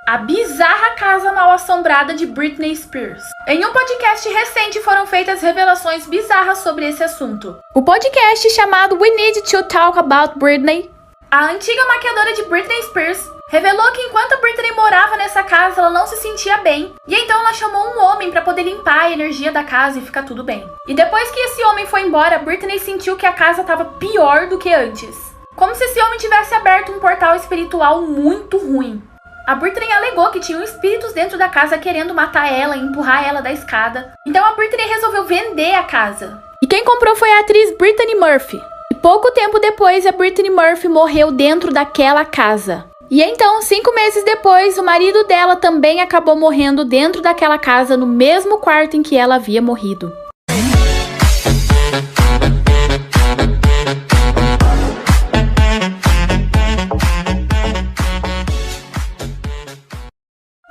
A bizarra casa mal-assombrada de Britney Spears. Em um podcast recente foram feitas revelações bizarras sobre esse assunto. O podcast chamado We Need to Talk About Britney, a antiga maquiadora de Britney Spears, revelou que enquanto Britney morava nessa casa, ela não se sentia bem. E então ela chamou um homem para poder limpar a energia da casa e ficar tudo bem. E depois que esse homem foi embora, Britney sentiu que a casa estava pior do que antes. Como se esse homem tivesse aberto um portal espiritual muito ruim. A Britney alegou que tinham espíritos dentro da casa querendo matar ela e empurrar ela da escada. Então a Britney resolveu vender a casa. E quem comprou foi a atriz Brittany Murphy. E pouco tempo depois, a Brittany Murphy morreu dentro daquela casa. E então, 5 meses depois, o marido dela também acabou morrendo dentro daquela casa, no mesmo quarto em que ela havia morrido.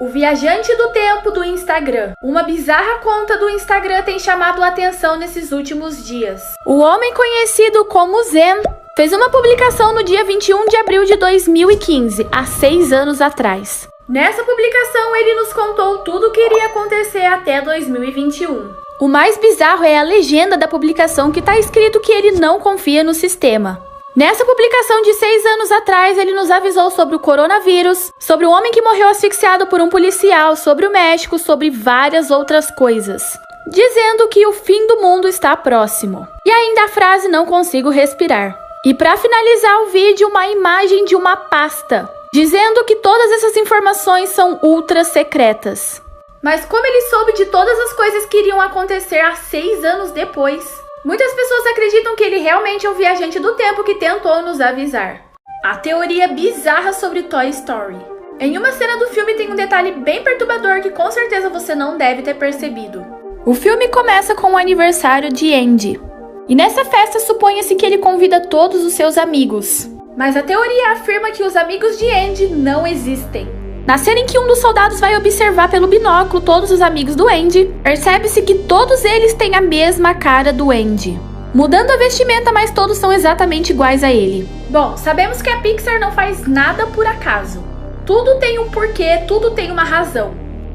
O viajante do tempo do Instagram. Uma bizarra conta do Instagram tem chamado a atenção nesses últimos dias. O homem conhecido como Zen fez uma publicação no dia 21 de abril de 2015, há 6 anos atrás. Nessa publicação, ele nos contou tudo o que iria acontecer até 2021. O mais bizarro é a legenda da publicação, que está escrito que ele não confia no sistema. Nessa publicação de 6 anos atrás, ele nos avisou sobre o coronavírus, sobre o homem que morreu asfixiado por um policial, sobre o México, sobre várias outras coisas, dizendo que o fim do mundo está próximo. E ainda a frase "não consigo respirar". E para finalizar o vídeo, uma imagem de uma pasta, dizendo que todas essas informações são ultra secretas. Mas como ele soube de todas as coisas que iriam acontecer há 6 anos depois? Muitas pessoas acreditam que ele realmente é o viajante do tempo que tentou nos avisar. A teoria bizarra sobre Toy Story. Em uma cena do filme tem um detalhe bem perturbador que com certeza você não deve ter percebido. O filme começa com o aniversário de Andy. E nessa festa suponha-se que ele convida todos os seus amigos. Mas a teoria afirma que os amigos de Andy não existem. Na cena em que um dos soldados vai observar pelo binóculo todos os amigos do Andy, percebe-se que todos eles têm a mesma cara do Andy, mudando a vestimenta, mas todos são exatamente iguais a ele. Bom, sabemos que a Pixar não faz nada por acaso. Tudo tem um porquê, tudo tem uma razão.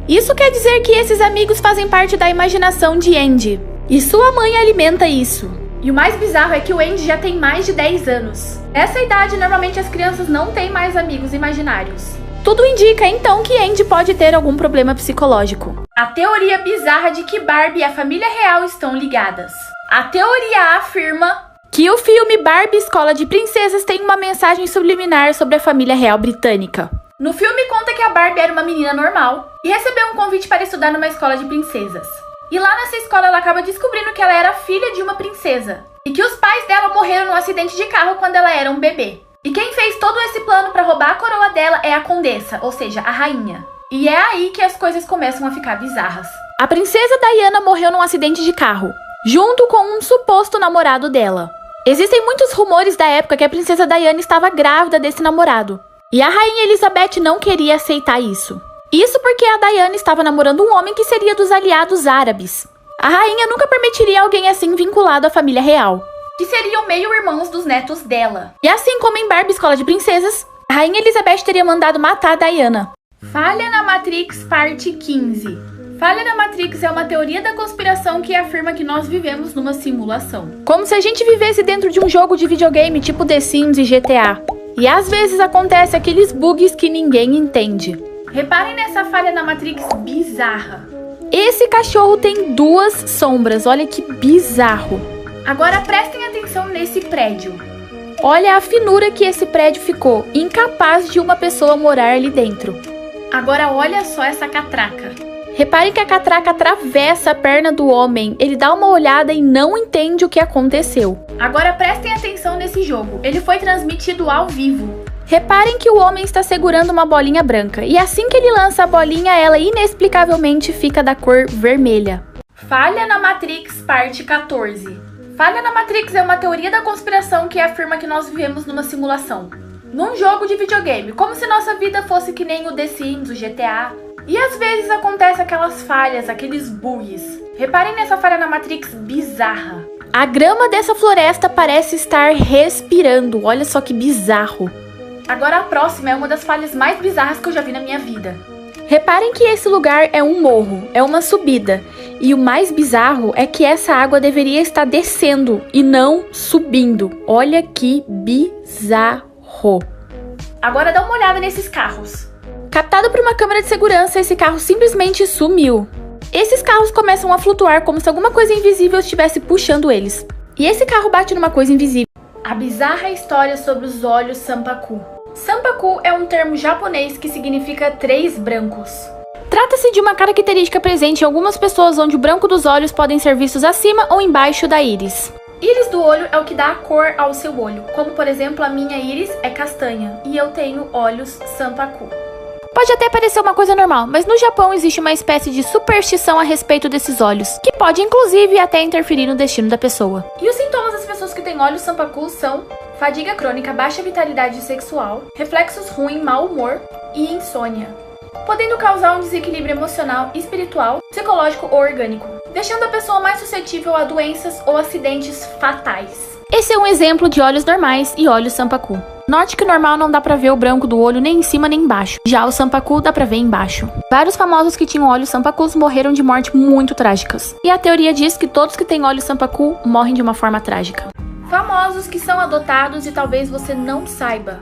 Isso quer dizer que esses amigos fazem parte da imaginação de Andy, e sua mãe alimenta isso. E o mais bizarro é que o Andy já tem mais de 10 anos. Nessa idade, normalmente as crianças não têm mais amigos imaginários. Tudo indica, então, que Andy pode ter algum problema psicológico. A teoria bizarra de que Barbie e a família real estão ligadas. A teoria afirma que o filme Barbie Escola de Princesas tem uma mensagem subliminar sobre a família real britânica. No filme conta que a Barbie era uma menina normal e recebeu um convite para estudar numa escola de princesas. E lá nessa escola ela acaba descobrindo que ela era filha de uma princesa e que os pais dela morreram num acidente de carro quando ela era um bebê. E quem fez todo esse plano para roubar a coroa dela é a condessa, ou seja, a rainha. E é aí que as coisas começam a ficar bizarras. A princesa Diana morreu num acidente de carro, junto com um suposto namorado dela. Existem muitos rumores da época que a princesa Diana estava grávida desse namorado. E a rainha Elizabeth não queria aceitar isso. Isso porque a Diana estava namorando um homem que seria dos aliados árabes. A rainha nunca permitiria alguém assim vinculado à família real, que seriam meio-irmãos dos netos dela. E assim como em Barbie Escola de Princesas, a rainha Elizabeth teria mandado matar a Diana. Falha na Matrix, parte 15. Falha na Matrix é uma teoria da conspiração que afirma que nós vivemos numa simulação. Como se a gente vivesse dentro de um jogo de videogame tipo The Sims e GTA. E às vezes acontece aqueles bugs que ninguém entende. Reparem nessa falha na Matrix bizarra. Esse cachorro tem 2 sombras, olha que bizarro. Agora prestem atenção nesse prédio. Olha a finura que esse prédio ficou, incapaz de uma pessoa morar ali dentro. Agora olha só essa catraca. Reparem que a catraca atravessa a perna do homem, ele dá uma olhada e não entende o que aconteceu. Agora prestem atenção nesse jogo, ele foi transmitido ao vivo. Reparem que o homem está segurando uma bolinha branca, e assim que ele lança a bolinha, ela inexplicavelmente fica da cor vermelha. Falha na Matrix, parte 14. Falha na Matrix é uma teoria da conspiração que afirma que nós vivemos numa simulação, num jogo de videogame, como se nossa vida fosse que nem o The Sims, o GTA. E às vezes acontecem aquelas falhas, aqueles bugs. Reparem nessa falha na Matrix bizarra. A grama dessa floresta parece estar respirando, olha só que bizarro. Agora a próxima é uma das falhas mais bizarras que eu já vi na minha vida. Reparem que esse lugar é um morro, é uma subida. E o mais bizarro é que essa água deveria estar descendo e não subindo. Olha que bizarro. Agora dá uma olhada nesses carros. Captado por uma câmera de segurança, esse carro simplesmente sumiu. Esses carros começam a flutuar como se alguma coisa invisível estivesse puxando eles. E esse carro bate numa coisa invisível. A bizarra história sobre os olhos Sanpaku. Sanpaku é um termo japonês que significa três brancos. Trata-se de uma característica presente em algumas pessoas onde o branco dos olhos podem ser vistos acima ou embaixo da íris. Íris do olho é o que dá a cor ao seu olho, como por exemplo a minha íris é castanha e eu tenho olhos Sanpaku. Pode até parecer uma coisa normal, mas no Japão existe uma espécie de superstição a respeito desses olhos, que pode inclusive até interferir no destino da pessoa. E os sintomas das pessoas que têm olhos Sanpaku são fadiga crônica, baixa vitalidade sexual, reflexos ruins, mau humor e insônia, podendo causar um desequilíbrio emocional, espiritual, psicológico ou orgânico, deixando a pessoa mais suscetível a doenças ou acidentes fatais. Esse é um exemplo de olhos normais e olhos Sanpaku. Note que o normal não dá pra ver o branco do olho nem em cima nem embaixo. Já o Sanpaku dá pra ver embaixo. Vários famosos que tinham olhos Sanpakus morreram de morte muito trágicas. E a teoria diz que todos que têm olhos Sanpaku morrem de uma forma trágica. Famosos que são adotados e talvez você não saiba.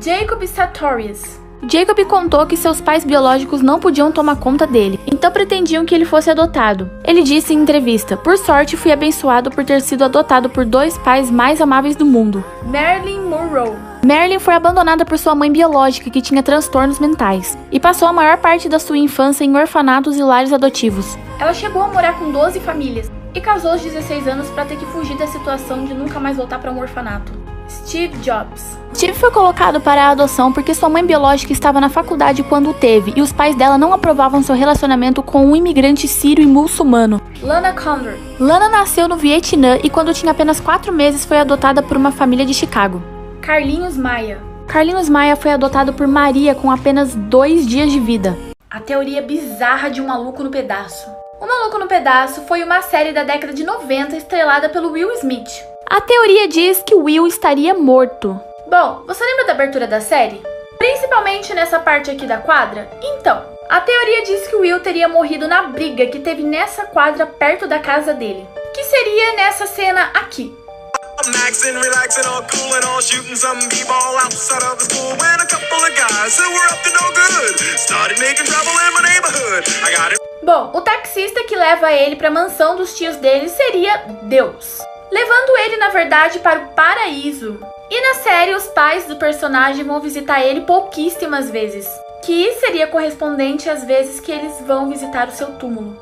Jacob Sartorius. Jacob contou que seus pais biológicos não podiam tomar conta dele, então pretendiam que ele fosse adotado. Ele disse em entrevista: "Por sorte, fui abençoado por ter sido adotado por dois pais mais amáveis do mundo." Marilyn Monroe. Marilyn foi abandonada por sua mãe biológica, que tinha transtornos mentais, e passou a maior parte da sua infância em orfanatos e lares adotivos. Ela chegou a morar com 12 famílias e casou aos 16 anos para ter que fugir da situação de nunca mais voltar para um orfanato. Steve Jobs. Steve foi colocado para a adoção porque sua mãe biológica estava na faculdade quando o teve e os pais dela não aprovavam seu relacionamento com um imigrante sírio e muçulmano. Lana Condor. Lana nasceu no Vietnã e quando tinha apenas 4 meses foi adotada por uma família de Chicago. Carlinhos Maia. Carlinhos Maia foi adotado por Maria com apenas 2 dias de vida. A teoria bizarra de Um Maluco no Pedaço. O Maluco no Pedaço foi uma série da década de 90 estrelada pelo Will Smith. A teoria diz que Will estaria morto. Bom, você lembra da abertura da série? Principalmente nessa parte aqui da quadra? Então, a teoria diz que Will teria morrido na briga que teve nessa quadra perto da casa dele. Que seria nessa cena aqui. Maxing, relaxing, all cool and all shooting some b-ball outside of the school when a couple of guys who were up to no good started making trouble in my neighborhood. I got it. Bom, o taxista que leva ele para a mansão dos tios dele seria Deus, levando ele, na verdade, para o paraíso. E na série, os pais do personagem vão visitar ele pouquíssimas vezes, que seria correspondente às vezes que eles vão visitar o seu túmulo.